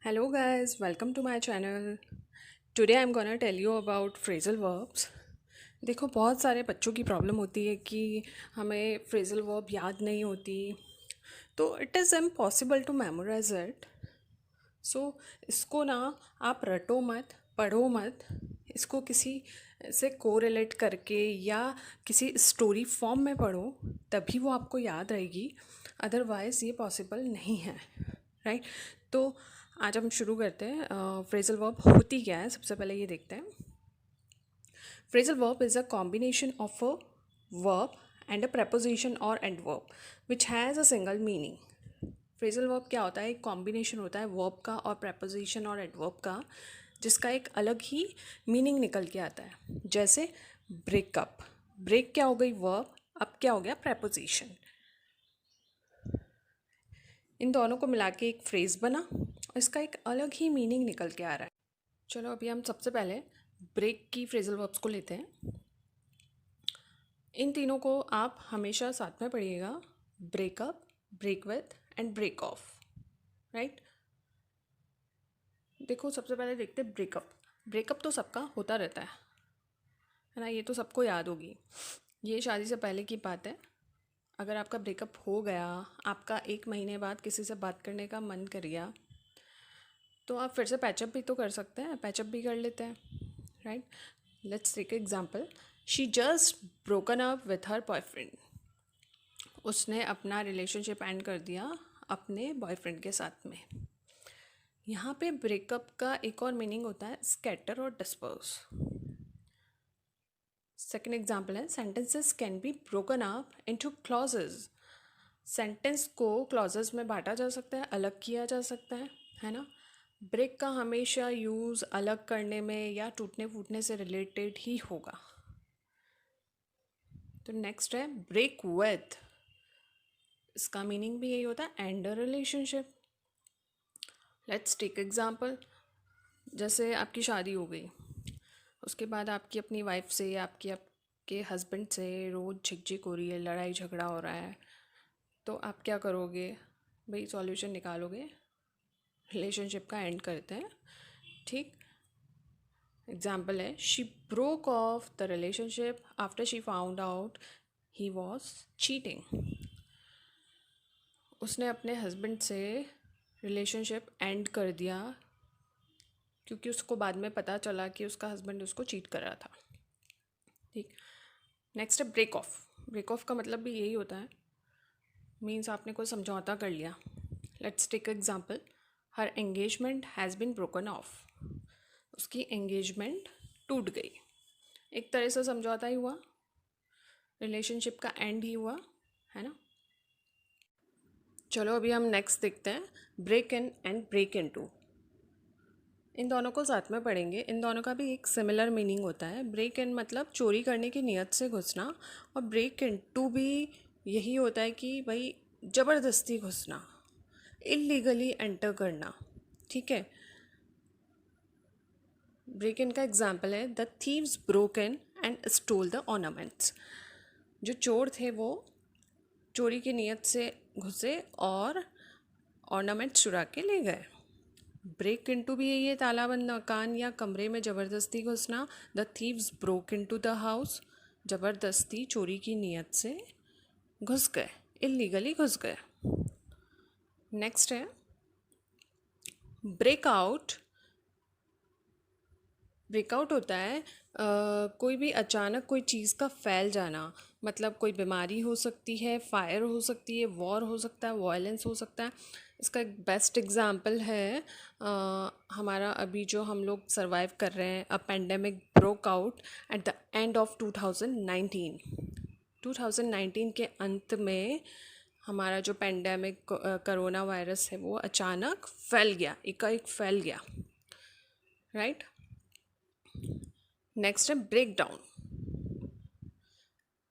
Hello guys, welcome to my channel. Today I'm gonna tell you about phrasal verbs. देखो बहुत सारे बच्चों की प्रॉब्लम होती है कि हमें phrasal verb याद नहीं होती, तो it is impossible to memorize it. So इसको ना आप रटो मत, पढ़ो मत, इसको किसी से कोरिलेट करके या किसी स्टोरी फॉर्म में पढ़ो, तभी वो आपको याद रहेगी. अदरवाइज़ ये पॉसिबल नहीं है. राइट. तो आज हम शुरू करते हैं. फ्रेजल वर्ब होती क्या है, सबसे पहले ये देखते हैं. Phrasal verb is a combination of a verb and a preposition और adverb which has a single meaning. Phrasal verb क्या होता है? एक कॉम्बिनेशन होता है वर्ब का और preposition और adverb का, जिसका एक अलग ही मीनिंग निकल के आता है. जैसे ब्रेकअप, ब्रेक क्या हो गई? वर्ब. अब क्या हो गया? preposition. इन दोनों को मिला के एक फ्रेज़ बना और इसका एक अलग ही मीनिंग निकल के आ रहा है. चलो अभी हम सबसे पहले ब्रेक की फ्रेजल वर्ब्स को लेते हैं. इन तीनों को आप हमेशा साथ में पढ़िएगा. Breakup, break with and break off. Right. देखो सबसे पहले देखते हैं ब्रेकअप. ब्रेकअप तो सबका होता रहता है ना, ये तो सबको याद होगी. ये शादी से पहले की बात है. अगर आपका ब्रेकअप हो गया, आपका 1 महीने बाद किसी से बात करने का मन कर गया, तो आप फिर से पैचअप भी तो कर सकते हैं. पैचअप भी कर लेते हैं. Right. Let's take example. She just broken up with her boyfriend. उसने अपना रिलेशनशिप एंड कर दिया अपने बॉयफ्रेंड के साथ में. यहाँ पे ब्रेकअप का एक और मीनिंग होता है स्कैटर और डिस्पर्स. सेकेंड एग्जाम्पल है sentences can be broken up into clauses. Sentence को क्लॉजेज में बांटा जा सकता है, अलग किया जा सकता है ना. ब्रेक का हमेशा यूज़ अलग करने में या टूटने फूटने से रिलेटेड ही होगा. तो नेक्स्ट है ब्रेक विथ. इसका मीनिंग भी यही होता है, and a relationship. Let's take example. जैसे आपकी शादी हो गई, उसके बाद आपकी अपनी वाइफ से या आपके हस्बैंड से रोज़ झिकझिक हो रही है, लड़ाई झगड़ा हो रहा है, तो आप क्या करोगे भाई? सॉल्यूशन निकालोगे, रिलेशनशिप का एंड करते हैं. ठीक. एग्जाम्पल है she broke of the relationship after she found out he was cheating. उसने अपने हस्बैंड से रिलेशनशिप एंड कर दिया क्योंकि उसको बाद में पता चला कि उसका हस्बैंड उसको चीट कर रहा था. ठीक. नेक्स्ट है ब्रेक ऑफ. ब्रेक ऑफ का मतलब भी यही होता है, मीन्स आपने कोई समझौता कर लिया. Let's take example. Her engagement has been broken off. उसकी एंगेजमेंट टूट गई. एक तरह से समझौता ही हुआ, रिलेशनशिप का एंड ही हुआ, है ना. चलो अभी हम नेक्स्ट देखते हैं break in and break in two. इन दोनों को साथ में पढ़ेंगे. इन दोनों का भी एक सिमिलर मीनिंग होता है. ब्रेक इन मतलब चोरी करने की नीयत से घुसना, और ब्रेक इन टू भी यही होता है कि भाई ज़बरदस्ती घुसना, इलीगली एंटर करना. ठीक है. ब्रेक इन का एग्जाम्पल है the thieves broke in and stole the ornaments. जो चोर थे वो चोरी की नीयत से घुसे और ऑर्नामेंट चुरा के ले गए. ब्रेक इनटू भी यही है, तालाबंद मकान या कमरे में ज़बरदस्ती घुसना. The thieves broke into the house. ज़बरदस्ती चोरी की नीयत से घुस गए, इलीगली घुस गए. नेक्स्ट है ब्रेकआउट. ब्रेकआउट होता है कोई भी अचानक कोई चीज़ का फैल जाना. मतलब कोई बीमारी हो सकती है, फायर हो सकती है, वॉर हो सकता है, वायलेंस हो सकता है. इसका एक बेस्ट एग्जांपल है हमारा अभी जो हम लोग सरवाइव कर रहे हैं. A pandemic broke out at the end of 2019. 2019 के अंत में हमारा जो पेंडेमिक कोरोना वायरस है वो अचानक फैल गया, एकाएक फैल गया. राइट. नेक्स्ट है ब्रेक डाउन.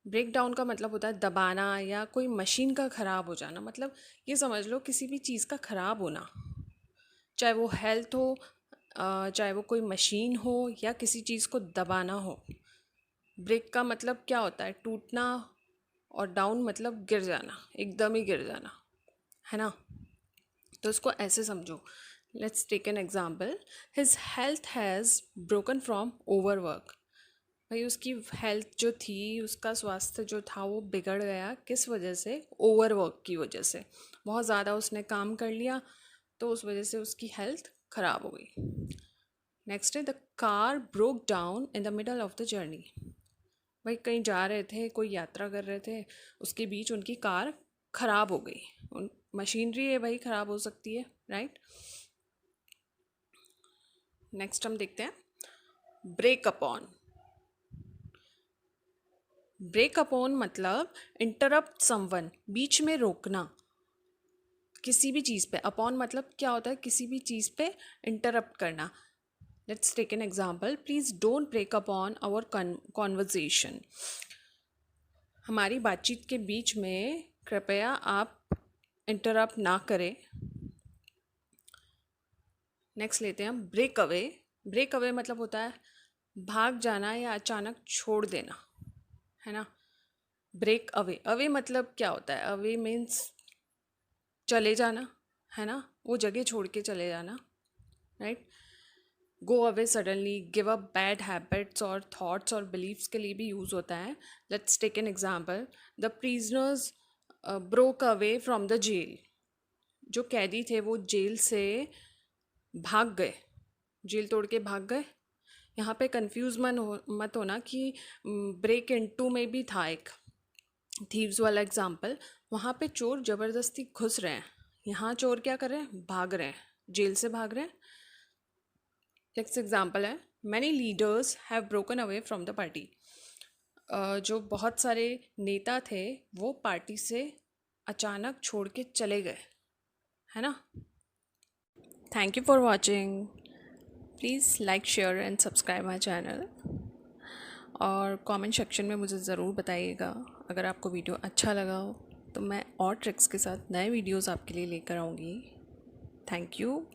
ब्रेक डाउन का मतलब होता है दबाना या कोई मशीन का ख़राब हो जाना. मतलब ये समझ लो किसी भी चीज़ का ख़राब होना, चाहे वो हेल्थ हो, चाहे वो कोई मशीन हो, या किसी चीज़ को दबाना हो. ब्रेक का मतलब क्या होता है? टूटना. और डाउन मतलब गिर जाना, एकदम ही गिर जाना, है ना. तो इसको ऐसे समझो let's take an example, his health has broken from overwork. भाई उसकी हेल्थ जो थी, उसका स्वास्थ्य जो था वो बिगड़ गया, किस वजह से? ओवरवर्क की वजह से। बहुत ज़्यादा उसने काम कर लिया तो उस वजह से उसकी हेल्थ ख़राब हो गई। नेक्स्ट है, the car broke down in the middle of the journey. भाई कहीं जा रहे थे, कोई यात्रा कर रहे थे, उसके बीच उनकी कार ख़राब हो गई। उन मशीनरी है भाई, ख़राब हो सकती है, राइट। नेक्स्ट हम देखते हैं ब्रेक अपॉन। ब्रेक अपॉन मतलब इंटरप्ट समवन, बीच में रोकना किसी भी चीज़ पे। अपॉन मतलब क्या होता है? किसी भी चीज़ पे इंटरप्ट करना। Let's take an example, please don't break upon our conversation. हमारी बातचीत के बीच में कृपया आप इंटरप्ट ना करें। नेक्स्ट लेते हैं ब्रेक अवे। ब्रेक अवे मतलब होता है भाग जाना या अचानक छोड़ देना, है ना। ब्रेक अवे, अवे मतलब क्या होता है? अवे मीन्स चले जाना, है ना, वो जगह छोड़ के चले जाना, right. Go away suddenly, give up bad habits और थॉट्स और बिलीव्स के लिए भी यूज़ होता है। Let's take an example, the prisoners broke away from the jail. जो कैदी थे वो जेल से भाग गए, जेल तोड़ के भाग गए। यहाँ पे कंफ्यूज मत होना कि ब्रेक इनटू में भी था एक थीव्स वाला एग्जाम्पल। वहाँ पे चोर ज़बरदस्ती घुस रहे हैं, यहाँ चोर क्या कर रहे हैं? भाग रहे हैं, जेल से भाग रहे हैं। नेक्स्ट एग्जाम्पल है, many leaders have broken away from the party. जो बहुत सारे नेता थे वो पार्टी से अचानक छोड़ के चले गए, है ना। Thank you for watching. Please like, share and subscribe my channel. और कमेंट सेक्शन में मुझे ज़रूर बताइएगा अगर आपको वीडियो अच्छा लगा हो, तो मैं और ट्रिक्स के साथ नए वीडियोस आपके लिए लेकर आऊँगी। Thank you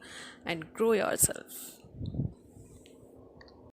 and grow yourself.